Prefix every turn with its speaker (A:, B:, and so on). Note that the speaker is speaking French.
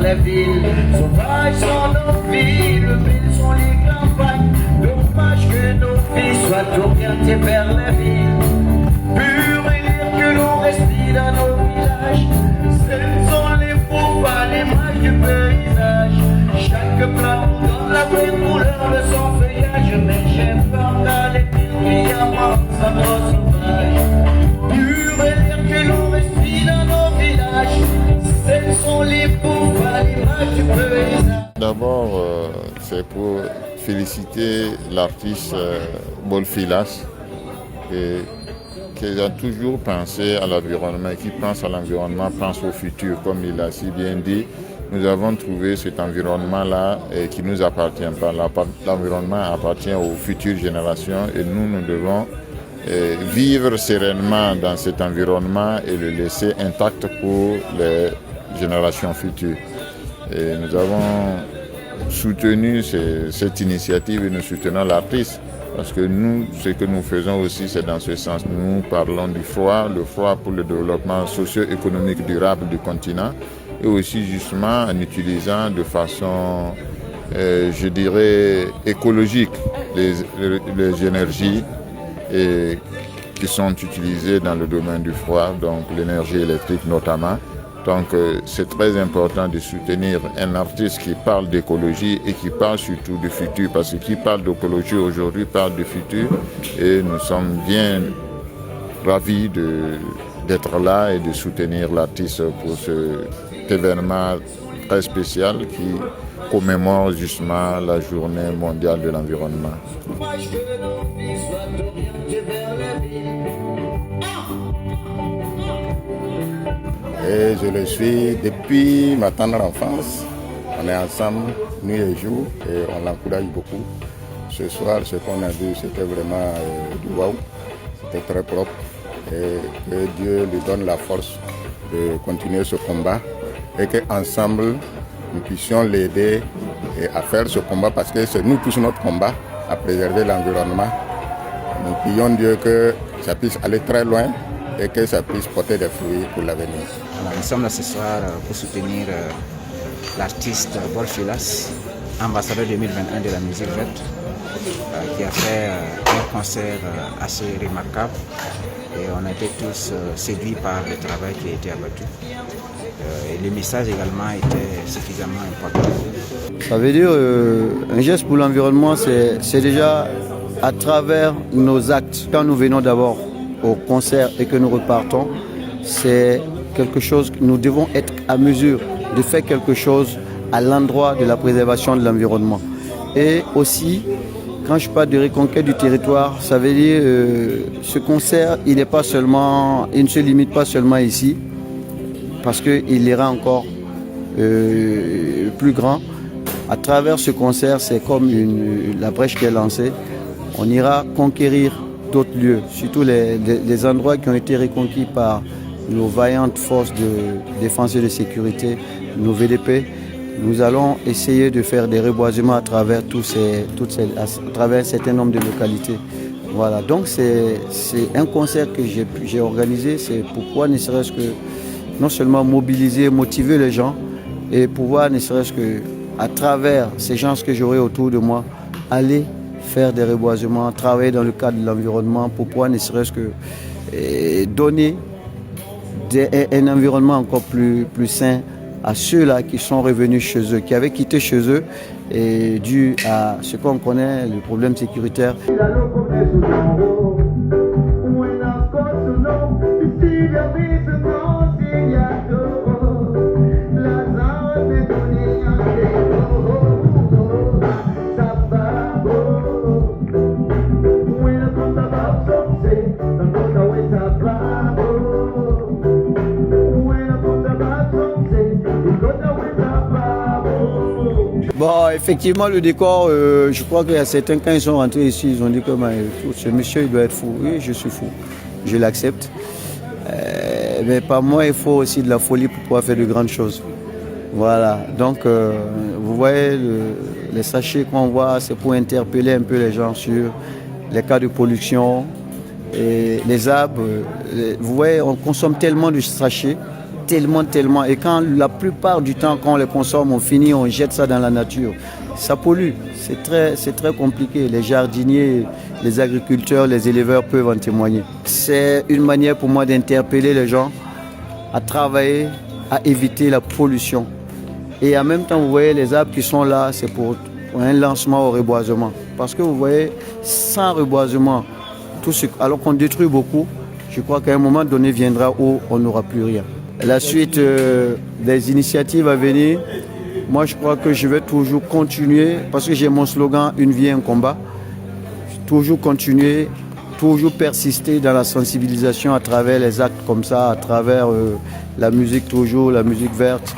A: les villes. Sauvages sont nos villes, villes sont les campagnes. Dommage que nos filles soient orientées vers les villes. Pur et l'air que l'on respire dans nos villages. Celles sont les faux l'image du paysage. Chaque plante donne la vraie couleur de son feuillage. Mais j'ai peur d'aller brillamment sans trop sauvage. Pur et l'air que l'on respire dans nos villages. Celles sont les faux l'image du paysage.
B: D'abord, c'est pour féliciter l'artiste Bolfilas qui a toujours pensé à l'environnement et qui pense à l'environnement, pense au futur, comme il a si bien dit. Nous avons trouvé cet environnement-là qui ne nous appartient pas. L'environnement appartient aux futures générations et nous devons vivre sereinement dans cet environnement et le laisser intact pour les générations futures. Et nous avons soutenu cette initiative et nous soutenons l'artiste parce que nous, ce que nous faisons aussi, c'est dans ce sens. Nous parlons du froid, le froid pour le développement socio-économique durable du continent et aussi justement en utilisant de façon, je dirais, écologique les énergies qui sont utilisées dans le domaine du froid, donc l'énergie électrique notamment. Donc c'est très important de soutenir un artiste qui parle d'écologie et qui parle surtout du futur, parce que qui parle d'écologie aujourd'hui parle du futur et nous sommes bien ravis d'être là et de soutenir l'artiste pour cet événement très spécial qui commémore justement la journée mondiale de l'environnement.
C: Et je le suis depuis ma tendre enfance. On est ensemble nuit et jour et on l'encourage beaucoup. Ce soir, ce qu'on a vu, c'était vraiment du waouh. C'était très propre. Et que Dieu lui donne la force de continuer ce combat et qu'ensemble, nous puissions l'aider à faire ce combat parce que c'est nous tous notre combat à préserver l'environnement. Nous prions Dieu que ça puisse aller très loin et que ça puisse porter des fruits pour l'avenir.
D: Nous sommes là ce soir pour soutenir l'artiste Bolfilas, ambassadeur 2021 de la musique verte, qui a fait un concert assez remarquable et on a été tous séduits par le travail qui a été abattu. Et le message également était suffisamment important.
E: Ça veut dire un geste pour l'environnement, c'est déjà à travers nos actes. Quand nous venons d'abord au concert et que nous repartons, c'est quelque chose que nous devons être à mesure de faire quelque chose à l'endroit de la préservation de l'environnement. Et aussi, quand je parle de reconquête du territoire, ça veut dire ce concert, il ne se limite pas seulement ici, parce qu'il ira encore plus grand. À travers ce concert, c'est comme la brèche qui est lancée. On ira conquérir d'autres lieux, surtout les endroits qui ont été reconquis par nos vaillantes forces de défense et de sécurité, nos VDP. Nous allons essayer de faire des reboisements à travers à travers un certain nombre de localités. Voilà, donc c'est un concert que j'ai organisé, c'est pourquoi ne serait-ce que non seulement mobiliser, motiver les gens et pouvoir ne serait-ce que à travers ces gens que j'aurai autour de moi, aller faire des reboisements, travailler dans le cadre de l'environnement pour pouvoir ne serait-ce que donner un environnement encore plus sain à ceux-là qui sont revenus chez eux, qui avaient quitté chez eux et dû à ce qu'on connaît, le problème sécuritaire. Bon, effectivement, le décor, je crois qu'il y a certains, quand ils sont rentrés ici, ils ont dit que ce monsieur, il doit être fou. Oui, je suis fou. Je l'accepte. Mais par moi, il faut aussi de la folie pour pouvoir faire de grandes choses. Voilà. Donc, vous voyez, les sachets qu'on voit, c'est pour interpeller un peu les gens sur les cas de pollution et les arbres. Vous voyez, on consomme tellement de sachets tellement. Et quand la plupart du temps, quand on les consomme, on finit, on jette ça dans la nature. Ça pollue. C'est très compliqué. Les jardiniers, les agriculteurs, les éleveurs peuvent en témoigner. C'est une manière pour moi d'interpeller les gens à travailler, à éviter la pollution. Et en même temps, vous voyez, les arbres qui sont là, c'est pour un lancement au reboisement. Parce que vous voyez, sans reboisement, alors qu'on détruit beaucoup, je crois qu'à un moment donné viendra où on n'aura plus rien. La suite des initiatives à venir, moi je crois que je vais toujours continuer, parce que j'ai mon slogan « Une vie, un combat ». Toujours continuer, toujours persister dans la sensibilisation à travers les actes comme ça, à travers la musique toujours, la musique verte.